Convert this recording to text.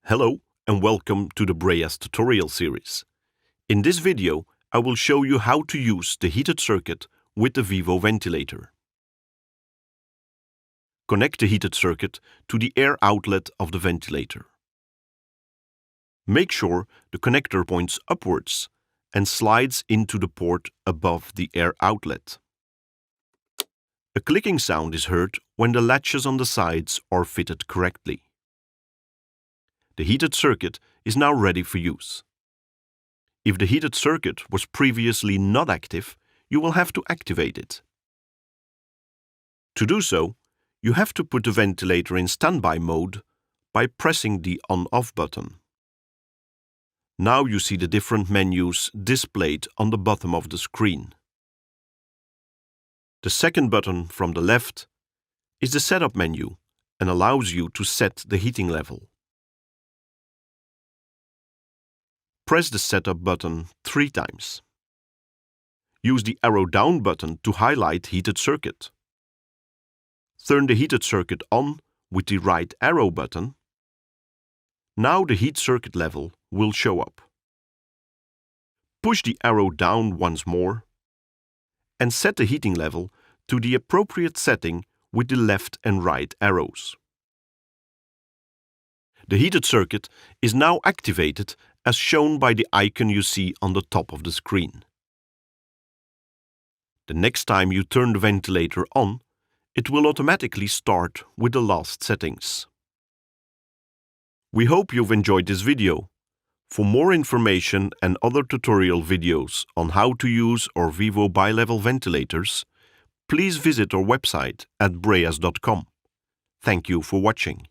Hello and welcome to the Breas tutorial series. In this video, I will show you how to use the heated circuit with the Vivo ventilator. Connect the heated circuit to the air outlet of the ventilator. Make sure the connector points upwards and slides into the port above the air outlet. A clicking sound is heard when the latches on the sides are fitted correctly. The heated circuit is now ready for use. If the heated circuit was previously not active, you will have to activate it. To do so, you have to put the ventilator in standby mode by pressing the on-off button. Now you see the different menus displayed on the bottom of the screen. The second button from the left is the setup menu and allows you to set the heating level. Press the setup button 3 times. Use the arrow down button to highlight heated circuit. Turn the heated circuit on with the right arrow button. Now the heat circuit level will show up. Push the arrow down once more and set the heating level to the appropriate setting with the left and right arrows. The heated circuit is now activated as shown by the icon you see on the top of the screen. The next time you turn the ventilator on, it will automatically start with the last settings. We hope you've enjoyed this video. For more information and other tutorial videos on how to use our Vivo bi-level ventilators, please visit our website at breas.com. Thank you for watching.